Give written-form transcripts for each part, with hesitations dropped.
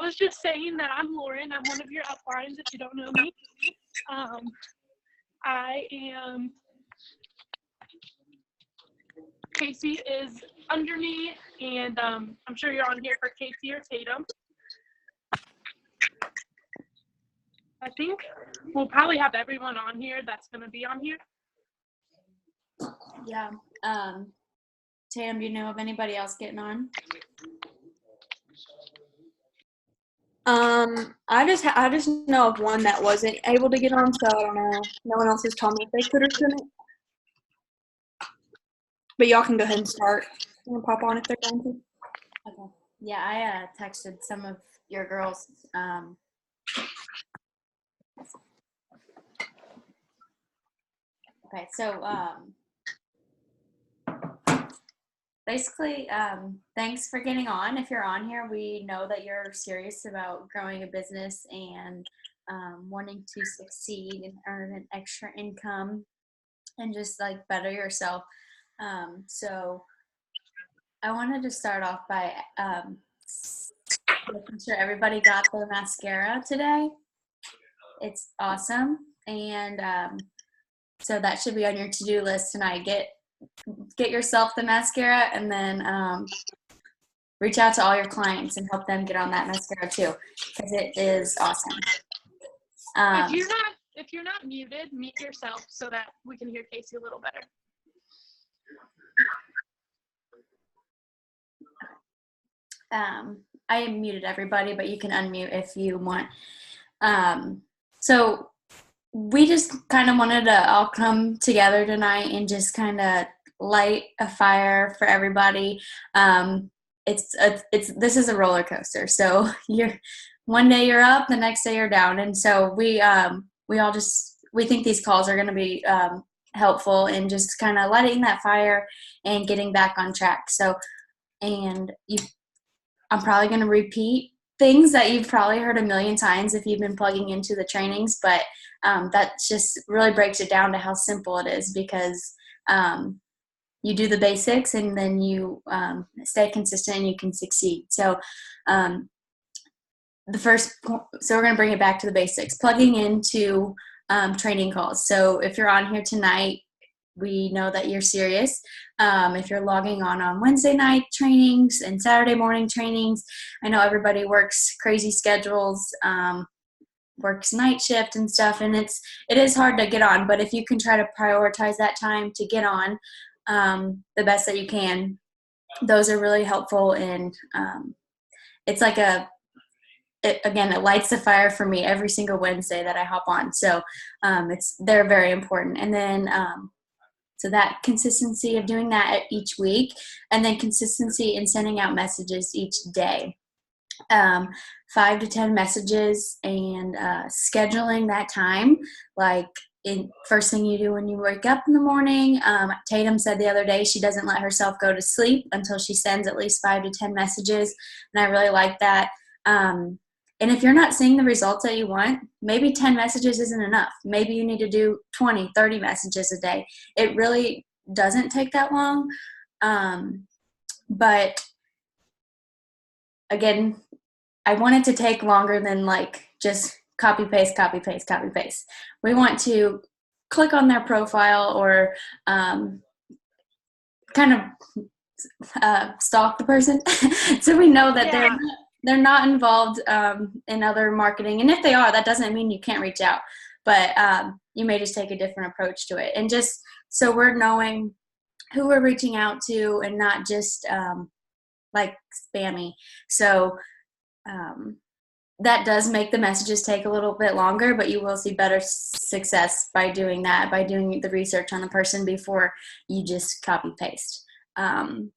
was just saying that I'm Lauren. I'm one of your uplines if you don't know me. I am, Casey is under me, and I'm sure you're on here for Casey or Tatum. I think we'll probably have everyone on here that's going to be on here. Yeah. Tatum, do you know of anybody else getting on? I just know of one that wasn't able to get on, so I don't know. No one else has told me if they could or couldn't. But y'all can go ahead and start. I'm gonna pop on if they're going to. Okay. Yeah, I texted some of your girls. Okay, so basically, thanks for getting on. If you're on here, we know that you're serious about growing a business and wanting to succeed and earn an extra income and just like better yourself. So I wanted to start off by making sure everybody got their mascara today. It's awesome. And so that should be on your to-do list tonight. Get yourself the mascara, and then reach out to all your clients and help them get on that mascara too, because it is awesome. If you're not muted, mute yourself so that we can hear Casey a little better. I muted everybody, but you can unmute if you want. So we just kind of wanted to all come together tonight and just kind of light a fire for everybody. This is a roller coaster. So one day you're up, the next day you're down. And so we think these calls are going to be helpful in just kind of lighting that fire and getting back on track. So, I'm probably going to repeat things that you've probably heard a million times if you've been plugging into the trainings, but that just really breaks it down to how simple it is, because you do the basics and then you stay consistent and you can succeed. So we're going to bring it back to the basics, plugging into training calls. So if you're on here tonight, we know that you're serious. If you're logging on Wednesday night trainings and Saturday morning trainings, I know everybody works crazy schedules, works night shift and stuff, and it is hard to get on, but if you can try to prioritize that time to get on the best that you can, those are really helpful. And it's like it lights the fire for me every single Wednesday that I hop on. So they're very important. And then so that consistency of doing that each week, and then consistency in sending out messages each day. 5 to 10 messages, and scheduling that time, like first thing you do when you wake up in the morning. Tatum said the other day she doesn't let herself go to sleep until she sends at least 5 to 10 messages, and I really like that. And if you're not seeing the results that you want, maybe 10 messages isn't enough. Maybe you need to do 20, 30 messages a day. It really doesn't take that long. But again, I want it to take longer than like just copy, paste, copy, paste, copy, paste. We want to click on their profile or kind of stalk the person so we know that they're not involved in other marketing. And if they are, that doesn't mean you can't reach out, but you may just take a different approach to it. And just so we're knowing who we're reaching out to and not just like spammy. So that does make the messages take a little bit longer, but you will see better success by doing that, by doing the research on the person before you just copy paste. And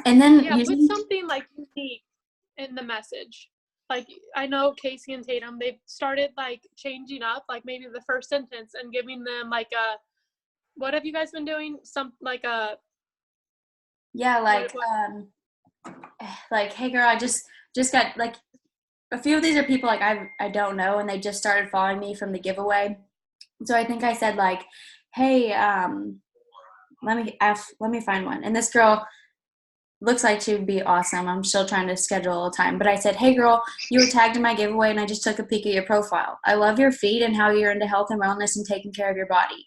then put something like unique in the message. Like I know Casey and Tatum, they've started like changing up like maybe the first sentence and giving them like what have you guys been doing? Like hey girl, I just got like a few of these are people like I don't know, and they just started following me from the giveaway. So I think I said like, hey, let me find one. And this girl, looks like she would be awesome. I'm still trying to schedule a time. But I said, hey, girl, you were tagged in my giveaway, and I just took a peek at your profile. I love your feed and how you're into health and wellness and taking care of your body.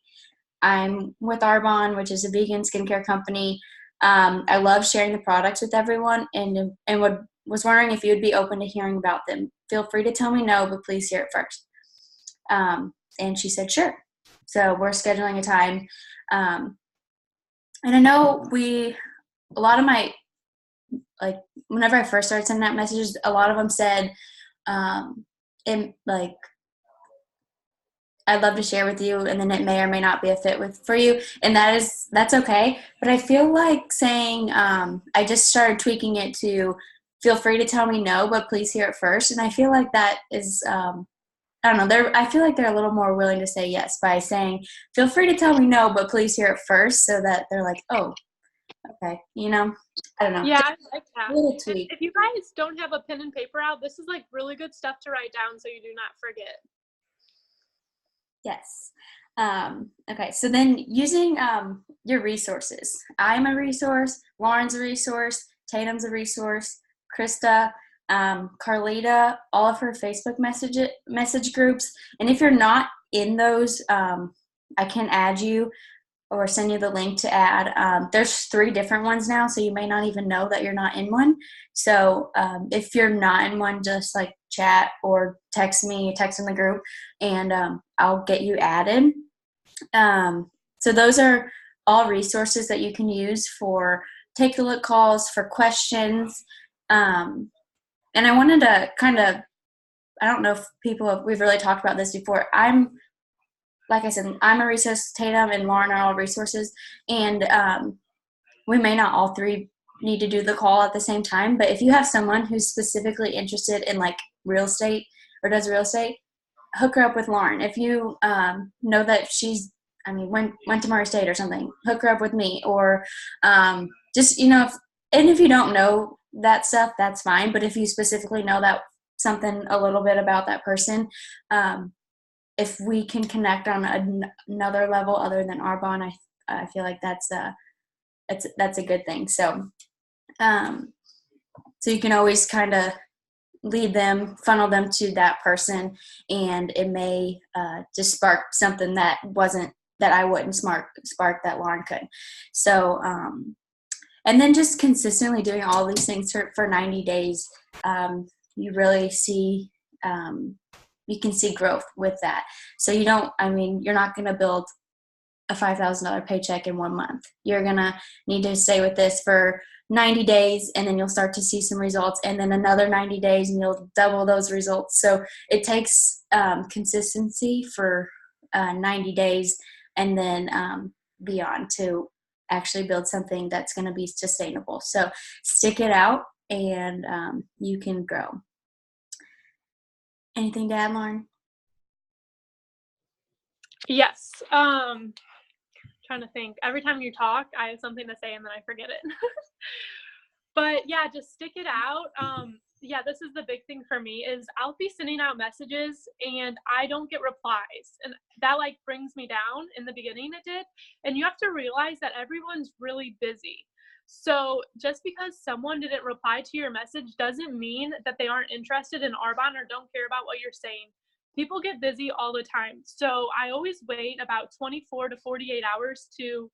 I'm with Arbonne, which is a vegan skincare company. I love sharing the products with everyone, and was wondering if you would be open to hearing about them. Feel free to tell me no, but please hear it first. And she said, sure. So we're scheduling a time. And I know a lot of my, like, whenever I first started sending out messages, a lot of them said, like, I'd love to share with you, and then it may or may not be a fit for you, and that's okay. But I feel like saying, I just started tweaking it to feel free to tell me no, but please hear it first. And I feel like that is, I don't know, I feel like they're a little more willing to say yes by saying, feel free to tell me no, but please hear it first, so that they're like, oh, okay, I don't know. Yeah, I like that. A little tweak. If you guys don't have a pen and paper out, this is like really good stuff to write down so you do not forget. Yes. Okay, so then using your resources. I'm a resource, Lauren's a resource, Tatum's a resource, Krista, Carlita, all of her Facebook message groups. And if you're not in those, I can add you or send you the link to add. There's 3 different ones now, so you may not even know that you're not in one. So if you're not in one, just like chat or text me, text in the group, and I'll get you added. So those are all resources that you can use for take a look calls, for questions. And I wanted to kind of, I don't know if we've really talked about this before. Like I said, I'm a resource. Tatum and Lauren are all resources, and we may not all 3 need to do the call at the same time. But if you have someone who's specifically interested in like real estate or does real estate, hook her up with Lauren. If you know that went to Murray State or something, hook her up with me. Or just if you don't know that stuff, that's fine. But if you specifically know that something a little bit about that person, if we can connect on another level other than Arbonne, I feel like that's a good thing. So, so you can always kind of lead them, funnel them to that person, and it may just spark something that I wouldn't spark that Lauren could. So, and then just consistently doing all these things for 90 days, you really see. You can see growth with that. So you're not going to build a $5,000 paycheck in 1 month. You're going to need to stay with this for 90 days, and then you'll start to see some results, and then another 90 days, and you'll double those results. So it takes consistency for 90 days and then beyond to actually build something that's going to be sustainable. So stick it out, and you can grow. Anything to add, Lauren? Yes. Trying to think. Every time you talk, I have something to say and then I forget it. But yeah, just stick it out. Yeah, this is the big thing for me is I'll be sending out messages and I don't get replies. And that like brings me down. In the beginning it did. And you have to realize that everyone's really busy. So just because someone didn't reply to your message doesn't mean that they aren't interested in Arbonne or don't care about what you're saying. People get busy all the time. So I always wait about 24 to 48 hours to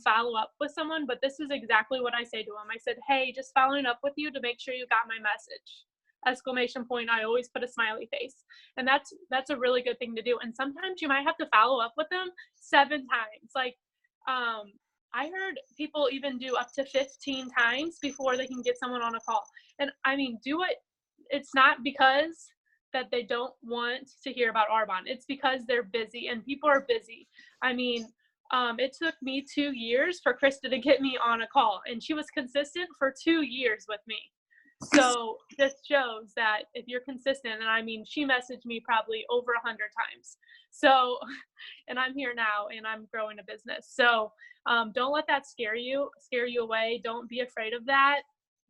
follow up with someone. But this is exactly what I say to them. I said, hey, just following up with you to make sure you got my message. Exclamation point. I always put a smiley face. And that's a really good thing to do. And sometimes you might have to follow up with them 7 times. Like, I heard people even do up to 15 times before they can get someone on a call. And I mean, do it. It's not because that they don't want to hear about Arbonne. It's because they're busy and people are busy. I mean, it took me 2 years for Krista to get me on a call, and she was consistent for 2 years with me. So this shows that if you're consistent, and I mean, she messaged me probably over 100 times. So, and I'm here now and I'm growing a business. So don't let that scare you away. Don't be afraid of that.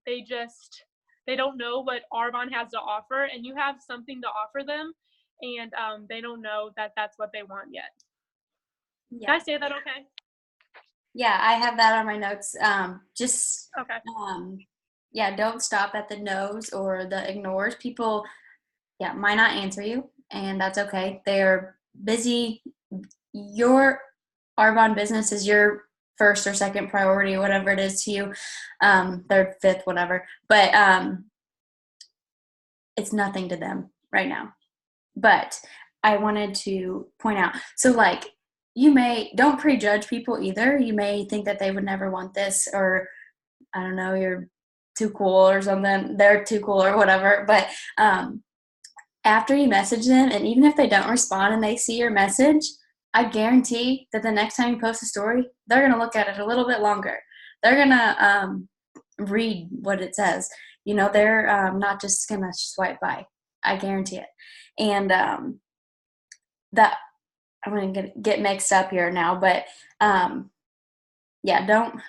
They don't know what Arbonne has to offer, and you have something to offer them, and they don't know that that's what they want yet. Yeah. Did I say that okay? Yeah, I have that on my notes. Just Okay. yeah, don't stop at the no's or the ignores. People, yeah, might not answer you, and that's okay. They're busy. Your Arbonne business is your first or second priority, whatever it is to you, third, fifth, whatever. But it's nothing to them right now. But I wanted to point out, so like, don't prejudge people either. You may think that they would never want this, or I don't know, you're too cool or something. They're too cool or whatever. But after you message them, and even if they don't respond and they see your message, I guarantee that the next time you post a story, they're going to look at it a little bit longer. They're going to read what it says. They're not just going to swipe by. I guarantee it. And that I'm going to get mixed up here now, but yeah, don't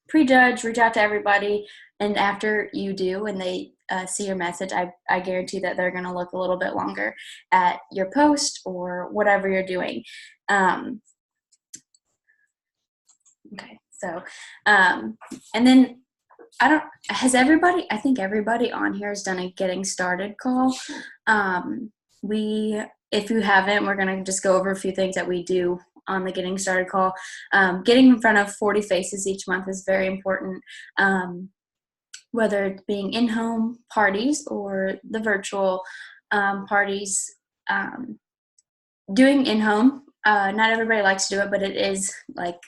prejudge. Reach out to everybody, and after you do, and they see your message, I guarantee that they're going to look a little bit longer at your post or whatever you're doing. Okay, so and then I think everybody on here has done a getting started call. If you haven't, we're going to just go over a few things that we do on the getting started call. Getting in front of 40 faces each month is very important, whether it's being in-home parties or the virtual parties. Doing in-home, not everybody likes to do it, but it is like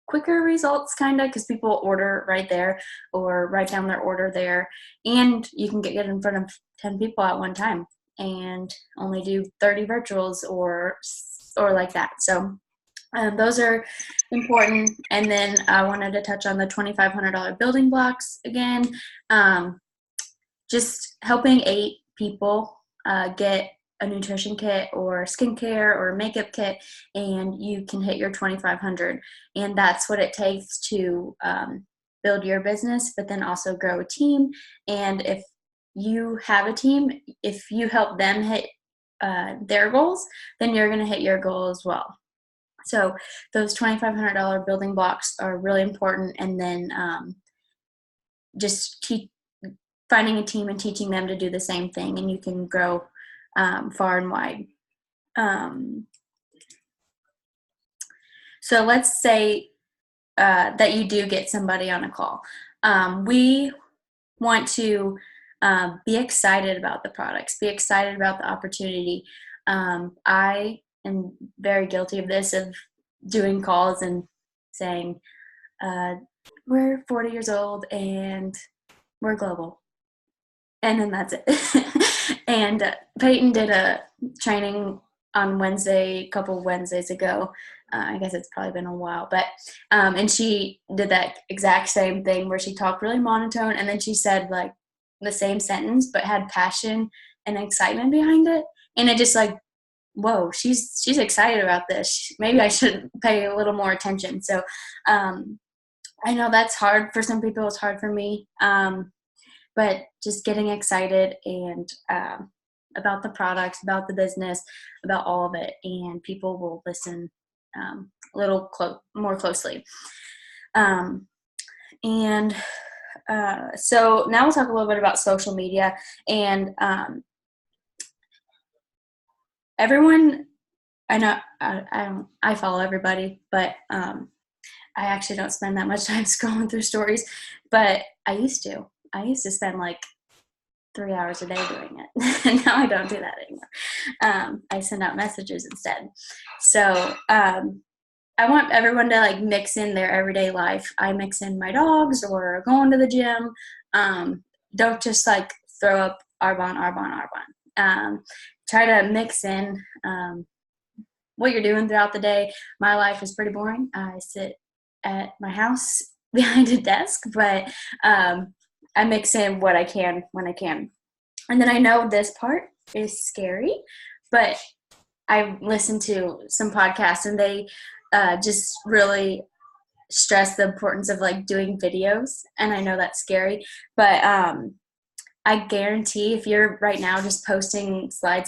quicker results kind of, because people order right there or write down their order there, and you can get in front of 10 people at one time and only do 30 virtuals or like that. So those are important. And then I wanted to touch on the $2,500 building blocks again. Just helping 8 people get a nutrition kit or skincare or makeup kit, and you can hit your 2,500. And that's what it takes to build your business, but then also grow a team. And if you have a team, if you help them hit their goals, then you're going to hit your goal as well. So those $2,500 building blocks are really important. And then just finding a team and teaching them to do the same thing, and you can grow far and wide. So let's say that you do get somebody on a call. We want to be excited about the products, be excited about the opportunity. I am very guilty of this, of doing calls and saying, we're 40 years old and we're global. And then that's it. And Peyton did a training on Wednesday, a couple of Wednesdays ago. I guess it's probably been a while, but and she did that exact same thing where she talked really monotone, and then she said like the same sentence but had passion and excitement behind it, and it just like, whoa, she's excited about this. Maybe I should pay a little more attention. So I know that's hard for some people. It's hard for me. But just getting excited and about the products, about the business, about all of it, and people will listen a little more closely. So now we'll talk a little bit about social media. And everyone, I know I follow everybody, but I actually don't spend that much time scrolling through stories, but I used to spend like 3 hours a day doing it. And now I don't do that anymore. I send out messages instead. So I want everyone to like mix in their everyday life. I mix in my dogs or going to the gym. Don't just like throw up Arbonne. Try to mix in what you're doing throughout the day. My life is pretty boring. I sit at my house behind a desk, but I mix in what I can when I can. And then I know this part is scary, but I listened to some podcasts, and they just really stress the importance of like doing videos. And I know that's scary, but I guarantee if you're right now just posting slide,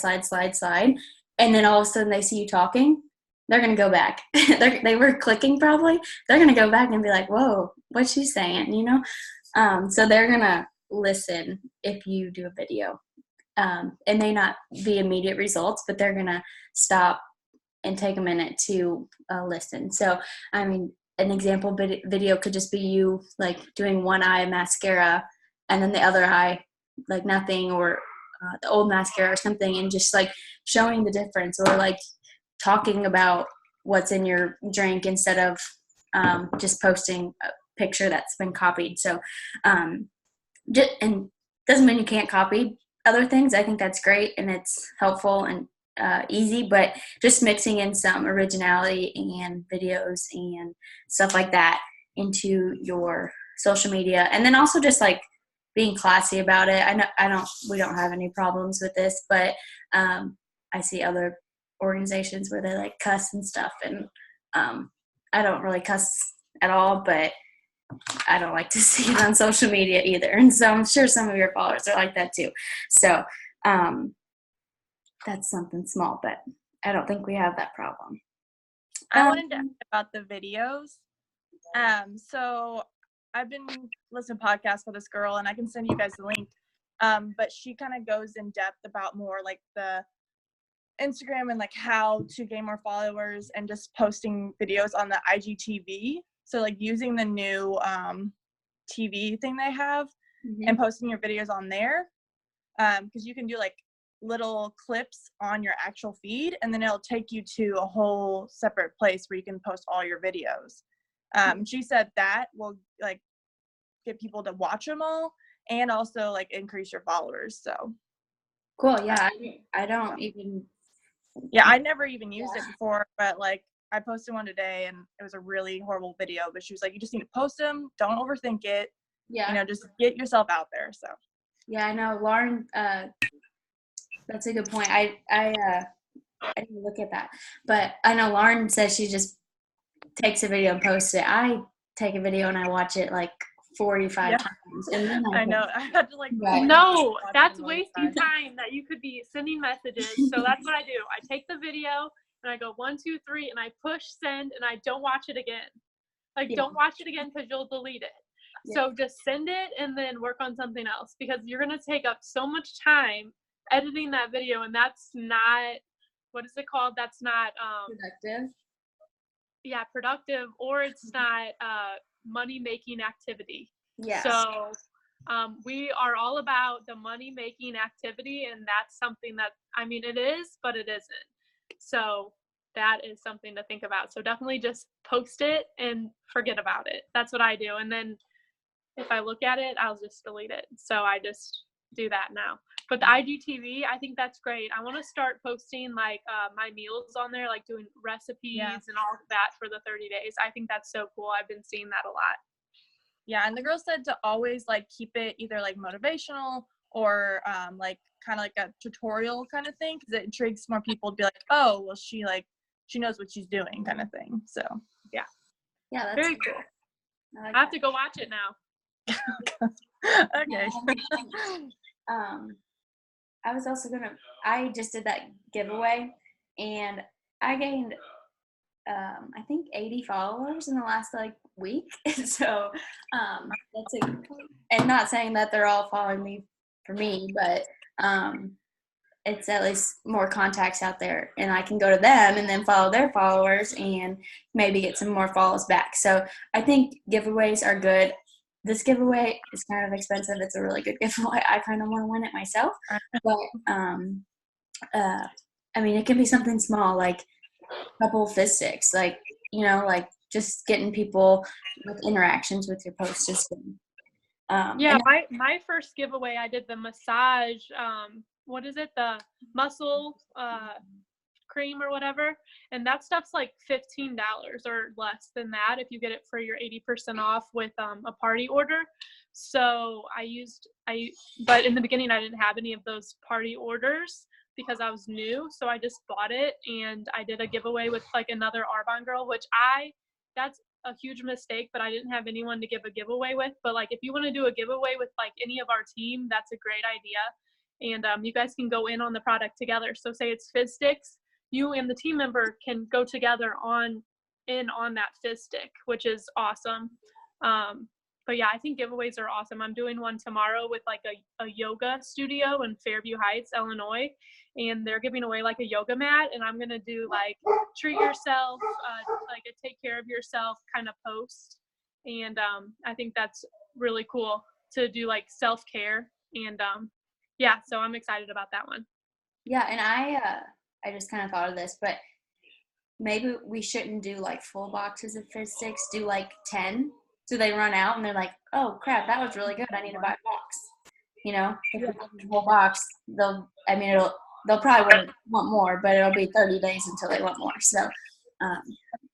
and then all of a sudden they see you talking, they're going to go back. They were clicking probably. They're going to go back and be like, whoa, what's she saying, you know? So they're going to listen if you do a video. It may not be immediate results, but they're going to stop and take a minute to listen. So, I mean, an example video could just be you like doing one eye mascara and then the other eye like nothing, or the old mascara or something, and just like showing the difference, or like talking about what's in your drink instead of just posting a picture that's been copied. So, and doesn't mean you can't copy other things. I think that's great and it's helpful and easy, but just mixing in some originality and videos and stuff like that into your social media, and then also just like being classy about it. We don't have any problems with this, but I see other organizations where they like cuss and stuff, and I don't really cuss at all, but I don't like to see it on social media either. And so I'm sure some of your followers are like that too. So that's something small, but I don't think we have that problem. I wanted to ask about the videos. So I've been listening to podcasts with this girl, and I can send you guys the link. But she kind of goes in depth about more like the Instagram and like how to gain more followers and just posting videos on the IGTV. So like using the new TV thing they have and posting your videos on there. Because you can do like little clips on your actual feed, and then it'll take you to a whole separate place where you can post all your videos. She said that will like get people to watch them all and also like increase your followers. So cool. Yeah, I don't even. Yeah, I never even used it before, but like I posted one today and it was a really horrible video, but she was like, you just need to post them, don't overthink it. Yeah. You know, just get yourself out there. So yeah, I know, Lauren, that's a good point. I didn't look at that, but I know Lauren says she just takes a video and posts it. I take a video and I watch it like 45 times. And then I know. I had to like. No, that's wasting time that you could be sending messages. So that's what I do. I take the video and I go 1, 2, 3, and I push send, and I don't watch it again. Like, don't watch it again because you'll delete it. Yeah. So just send it and then work on something else, because you're going to take up so much time editing that video, and that's not, what is it called? That's not productive. Yeah, productive, or it's not money-making activity. Yes. So we are all about the money-making activity, and that's something that, I mean, it is, but it isn't. So that is something to think about. So definitely just post it and forget about it. That's what I do. And then if I look at it, I'll just delete it. So I just do that now. But the IGTV, I think that's great. I want to start posting like my meals on there, like doing recipes and all of that for the 30 days. I think that's so cool. I've been seeing that a lot. Yeah, and the girl said to always like keep it either like motivational or like kind of like a tutorial kind of thing, because it intrigues more people to be like, oh, well, she knows what she's doing kind of thing. So yeah, that's very cool. I have to go watch it now. Okay. I just did that giveaway, and I gained I think 80 followers in the last like week. So and not saying that they're all following me for me, but it's at least more contacts out there, and I can go to them and then follow their followers and maybe get some more follows back. So I think giveaways are good. This giveaway is kind of expensive. It's a really good giveaway. I kind of want to win it myself, but I mean, it can be something small, like a couple fizz sticks, like, you know, like just getting people with interactions with your posts. My first giveaway, I did the massage, what is it, the muscle cream or whatever, and that stuff's like $15 or less than that if you get it for your 80% off with a party order. So but in the beginning I didn't have any of those party orders because I was new, so I just bought it, and I did a giveaway with like another Arbonne girl, which that's a huge mistake, but I didn't have anyone to give a giveaway with. But like, if you want to do a giveaway with like any of our team, that's a great idea. And you guys can go in on the product together. So say it's fizz sticks, you and the team member can go together on that fizz stick, which is awesome. But yeah, I think giveaways are awesome. I'm doing one tomorrow with like a yoga studio in Fairview Heights, Illinois, and they're giving away like a yoga mat, and I'm gonna do like treat yourself, like a take care of yourself kind of post, and I think that's really cool to do like self-care, and yeah, so I'm excited about that one. Yeah, and I just kind of thought of this, but maybe we shouldn't do like full boxes of fizz sticks. Do like 10, so they run out and they're like, "Oh crap, that was really good. I need to buy a box." You know, if we do the whole box, they'll probably want more, but it'll be 30 days until they want more. So,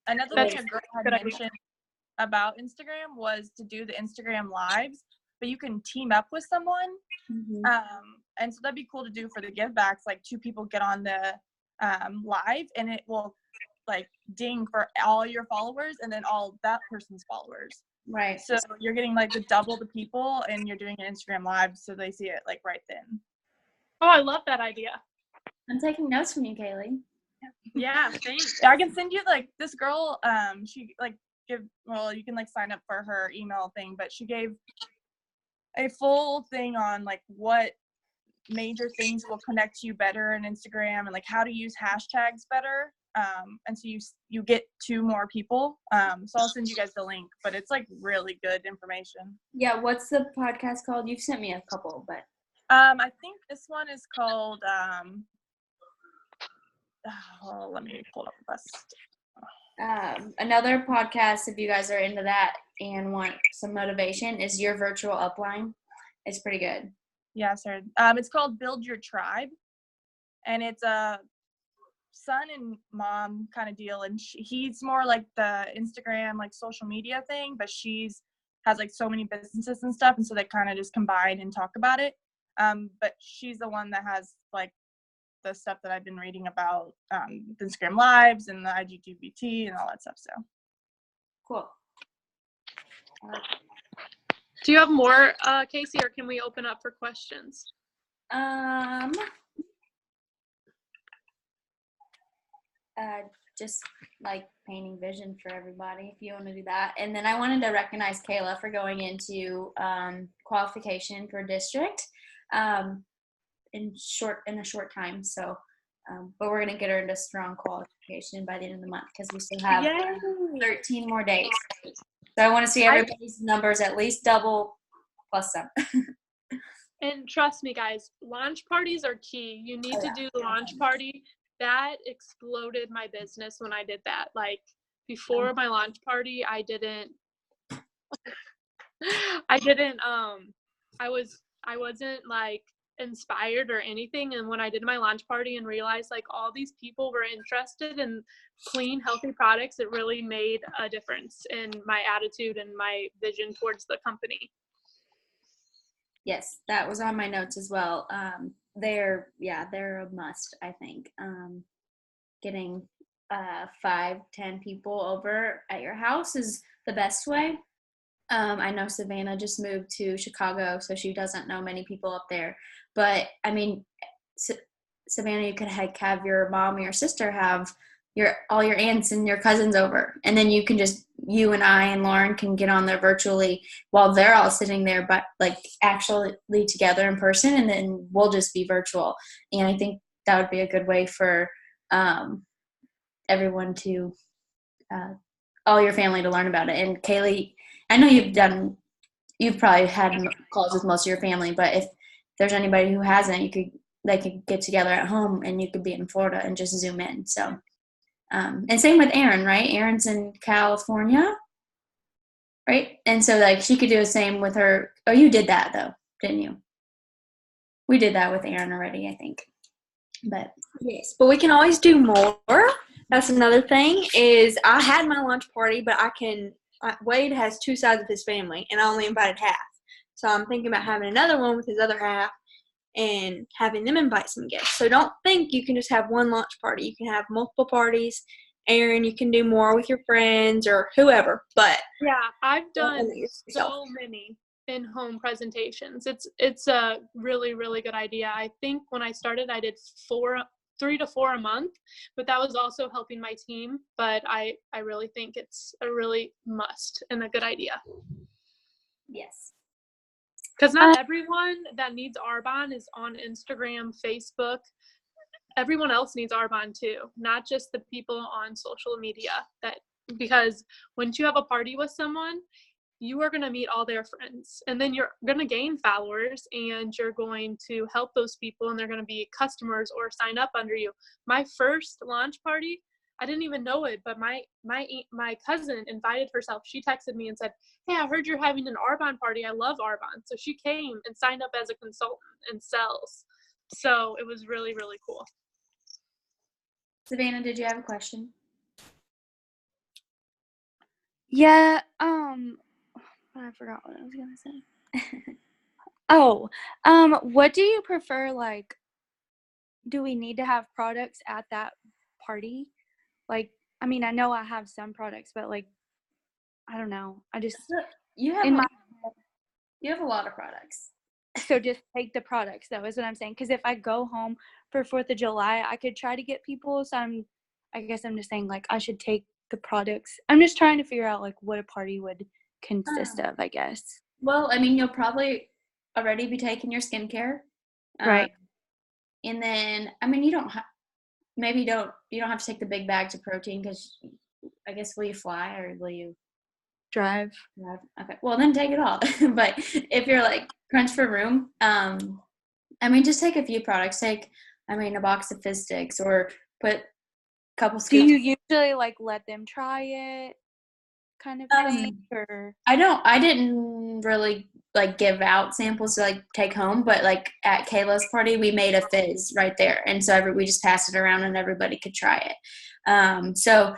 Another thing a girl had mentioned about Instagram was to do the Instagram lives, but you can team up with someone. And so that'd be cool to do for the give backs. Like 2 people get on the live, and it will like ding for all your followers and then all that person's followers. right. So you're getting like the double the people, and you're doing an Instagram live so they see it like right then. Oh, I love that idea. I'm taking notes from you, Kaylee. Yeah, thanks. I can send you like this girl. She like you can like sign up for her email thing, but she gave a full thing on like what major things will connect you better in Instagram and like how to use hashtags better. And so you get 2 more people. So I'll send you guys the link, but it's like really good information. Yeah, what's the podcast called? You've sent me a couple, but I think this one is called let me pull up the best. another podcast, if you guys are into that and want some motivation, is Your Virtual Upline. It's pretty good. Yeah, sorry. It's called Build Your Tribe, and it's a son and mom kind of deal, and he's more like the Instagram, like social media thing, but has like so many businesses and stuff, and so they kind of just combine and talk about it. But she's the one that has like the stuff that I've been reading about, the Instagram lives and the IGTV and all that stuff. So Cool. Do you have more, Casey, or can we open up for questions? Just like painting vision for everybody, if you want to do that. And then I wanted to recognize Kayla for going into qualification for district in a short time. So, but we're gonna get her into strong qualification by the end of the month because we still have 13 more days. So I want to see everybody's numbers at least double plus some. And trust me, guys, launch parties are key. You need to do the launch party. That exploded my business when I did that. Like before my launch party, I wasn't like inspired or anything. And when I did my launch party and realized like all these people were interested in clean, healthy products, it really made a difference in my attitude and my vision towards the company. Yes, that was on my notes as well. They're a must, I think. Getting 5-10 people over at your house is the best way. I know Savannah just moved to Chicago, so she doesn't know many people up there. But I mean, Savannah, you could have your mom or your sister have all your aunts and your cousins over, and then you and I and Lauren can get on there virtually while they're all sitting there, but like actually together in person, and then we'll just be virtual. And I think that would be a good way for everyone to, all your family to learn about it. And Kaylee, I know you've probably had calls with most of your family, but if there's anybody who hasn't, they could get together at home and you could be in Florida and just Zoom in. So, and same with Erin, right? Erin's in California, right? And so like she could do the same with her. Oh, you did that though, didn't you? We did that with Erin already, I think. But yes, but we can always do more. That's another thing is I had my lunch party, but Wade has 2 sides of his family, and I only invited half. So I'm thinking about having another one with his other half and having them invite some guests. So don't think you can just have one lunch party. You can have multiple parties. Erin, you can do more with your friends or whoever. But yeah, I've done so many in-home presentations. It's a really, really good idea. I think when I started, I did 3 to 4 a month, but that was also helping my team. But I really think it's a really must and a good idea. Yes. Because not everyone that needs Arbonne is on Instagram, Facebook. Everyone else needs Arbonne too, not just the people on social media. Because once you have a party with someone, you are going to meet all their friends, and then you're going to gain followers, and you're going to help those people, and they're going to be customers or sign up under you. My first launch party, I didn't even know it, but my cousin invited herself. She texted me and said, "Hey, I heard you're having an Arbonne party. I love Arbonne." So she came and signed up as a consultant and sells. So it was really, really cool. Savannah, did you have a question? Yeah, I forgot what I was gonna say. Oh, what do you prefer, like, do we need to have products at that party? Like, I mean, I know I have some products, but, like, I don't know. I just, You have in my, you have a lot of products. so just take the products, though, is what I'm saying. Because if I go home for 4th of July, I could try to get people, so I guess I'm just saying, like, I should take the products. I'm just trying to figure out, like, what a party would consist of, I guess. Well, I mean, you'll probably already be taking your skincare. Right. And then, I mean, you don't have to take the big bags of protein because I guess, will you fly or will you Drive. drive? Okay. Well, then take it all. But if you're like crunch for room, I mean, just take a few products. Take, I mean, a box of Fizz Sticks or put a couple Do scoops. you usually, like, let them try it kind of thing? Or I didn't really like give out samples to like take home, but like at Kayla's party we made a fizz right there, and so we just passed it around and everybody could try it. So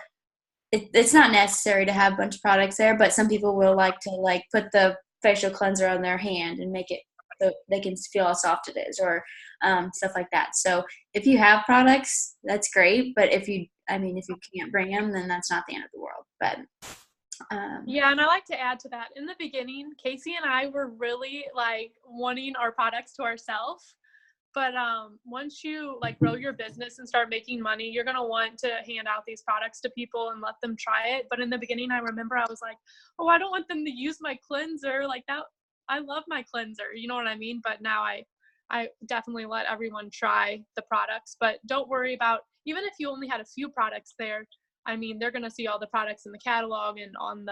it's not necessary to have a bunch of products there, but some people will like to like put the facial cleanser on their hand and make it so they can feel how soft it is, or stuff like that. So if you have products, that's great, but if you can't bring them, then that's not the end of the world. But yeah, and I like to add to that. In the beginning, Casey and I were really like wanting our products to ourselves. But once you like grow your business and start making money, you're going to want to hand out these products to people and let them try it. But in the beginning, I remember I was like, oh, I don't want them to use my cleanser like that. I love my cleanser. You know what I mean? But now I definitely let everyone try the products. But don't worry about, even if you only had a few products there, I mean, they're going to see all the products in the catalog and on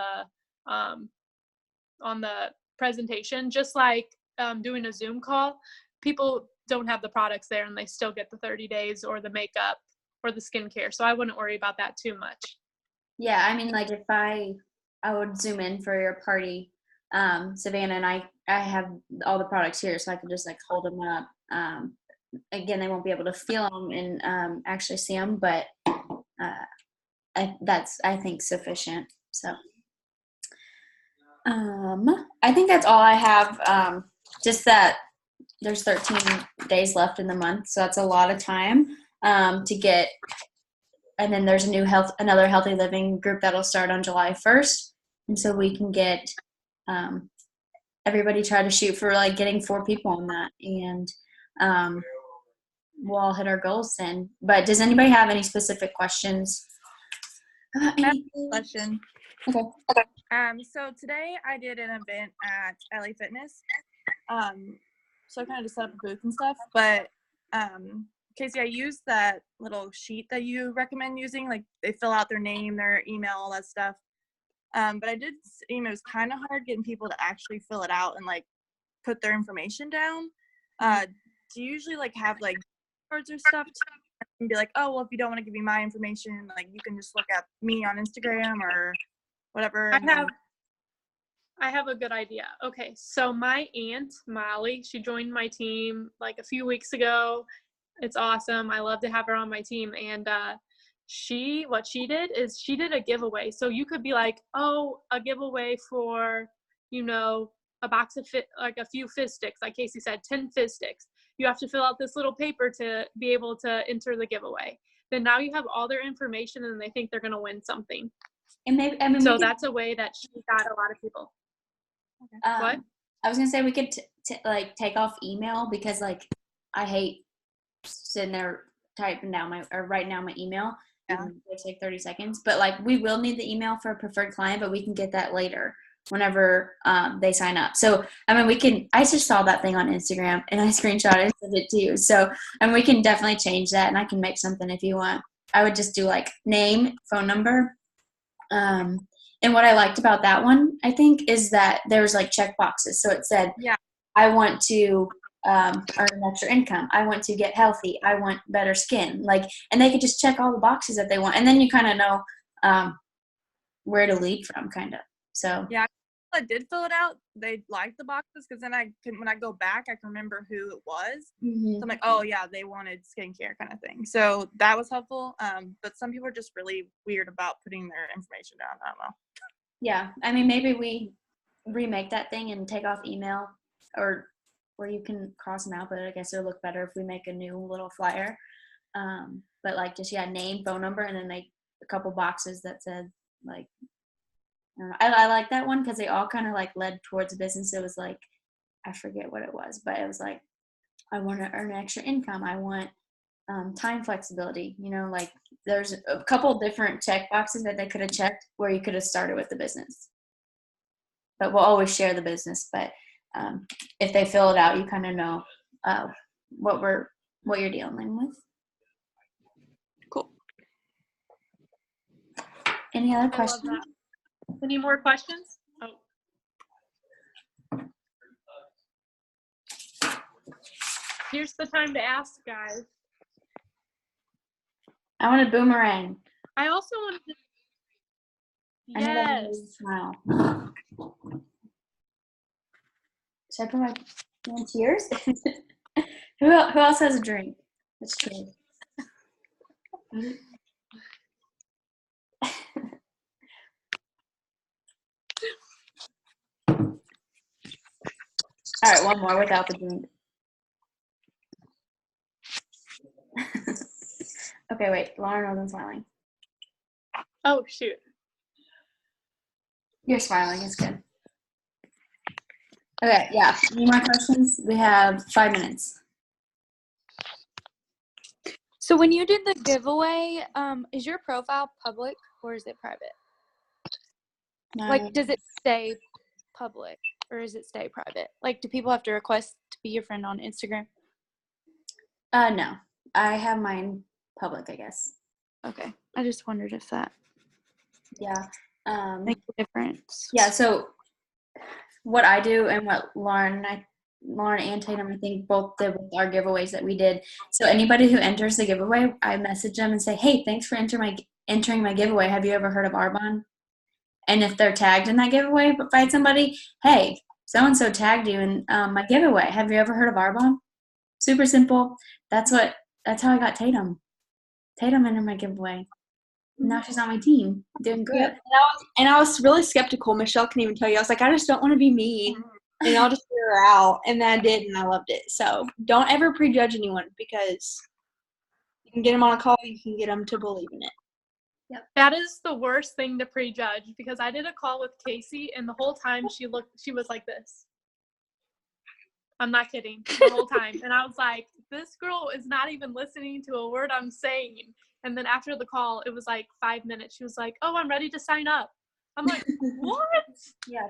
the presentation. Just like doing a Zoom call, people don't have the products there and they still get the 30 days or the makeup or the skincare. So I wouldn't worry about that too much. yeah, I mean, like if I would zoom in for your party, Savannah, and I have all the products here, so I can just like hold them up. Again, they won't be able to feel them and actually see them, but that's, I think, sufficient. So I think that's all I have. Just that there's 13 days left in the month, so that's a lot of time to get. And then there's another healthy living group that'll start on July 1st, and so we can get everybody try to shoot for like getting 4 people on that, and we'll all hit our goals then. But does anybody have any specific questions? I have a question. Okay. So today I did an event at LA Fitness. So I kind of just set up a booth and stuff. But Casey, I used that little sheet that you recommend using. Like they fill out their name, their email, all that stuff. But I did, it was kind of hard getting people to actually fill it out and like put their information down. Do you usually like have like cards or stuff and be like, oh, well, if you don't want to give me my information, like you can just look at me on Instagram or whatever. I have a good idea. Okay, so my aunt, Molly, she joined my team like a few weeks ago. It's awesome. I love to have her on my team. And what she did is she did a giveaway. So you could be like, oh, a giveaway for, a box of like a few Fizz Sticks. Like Casey said, 10 Fizz Sticks. You have to fill out this little paper to be able to enter the giveaway. Then now you have all their information and they think they're going to win something. And maybe, that's a way that she got a lot of people. What? I was gonna say we could like take off email, because like I hate sitting there typing down or writing down my email. Yeah. It takes like 30 seconds. But like we will need the email for a preferred client, but we can get that later whenever they sign up. So I mean, I just saw that thing on Instagram and I screenshot it and sent it to you. So and we can definitely change that, and I can make something if you want. I would just do like name, phone number. And what I liked about that one, I think, is that there was like check boxes. So it said, Yeah. I want to earn extra income. I want to get healthy. I want better skin. Like, and they could just check all the boxes that they want. And then you kind of know where to lead from, kind of. So Yeah, I did fill it out. They liked the boxes because then when I go back, I can remember who it was. mhm. So I'm like, oh yeah, they wanted skincare kind of thing. So that was helpful. But some people are just really weird about putting their information down. I don't know. Yeah, I mean, maybe we remake that thing and take off email, or where you can cross them out, but I guess it'll look better if we make a new little flyer. But like just name, phone number, and then a couple boxes that said like, I don't know. I like that one because they all kind of like led towards a business. It was like, I forget what it was, but it was like, I want to earn extra income. I want time flexibility. Like there's a couple different check boxes that they could have checked where you could have started with the business. But we'll always share the business. But if they fill it out, you kind of know what you're dealing with. Cool. Any other I love questions? that. Any more questions? Oh. Here's the time to ask, guys. I want a boomerang. I also wanted to. I need that Yes. little smile. Should I put my in tears? Who else has a drink? That's true. All right, one more without the drink. Okay, wait. Lauren wasn't smiling. Oh shoot. You're smiling. It's good. Okay, yeah. Any more questions? We have 5 minutes. So when you did the giveaway, is your profile public or is it private? Like, does it stay public or does it stay private? Like, do people have to request to be your friend on Instagram? No. I have mine public, I guess. Okay. I just wondered if that Yeah. makes a difference. Yeah, so what I do and what Lauren and Tatum, I think, both did with our giveaways that we did. So anybody who enters the giveaway, I message them and say, hey, thanks for entering my giveaway. Have you ever heard of Arbonne? And if they're tagged in that giveaway by somebody, hey, so-and-so tagged you in my giveaway. Have you ever heard of Arbonne? Super simple. That's how I got Tatum. Tatum entered my giveaway. Now she's on my team, doing good. Yep. And I was really skeptical. Michelle can even tell you. I was like, I just don't want to be mean, and I'll just hear her out. And then I did, and I loved it. So don't ever prejudge anyone, because you can get them on a call. You can get them to believe in it. That is the worst thing to prejudge, because I did a call with Casey and the whole time she was like this. I'm not kidding. The whole time. And I was like, this girl is not even listening to a word I'm saying. And then after the call, it was like 5 minutes. She was like, oh, I'm ready to sign up. I'm like, what? Yeah,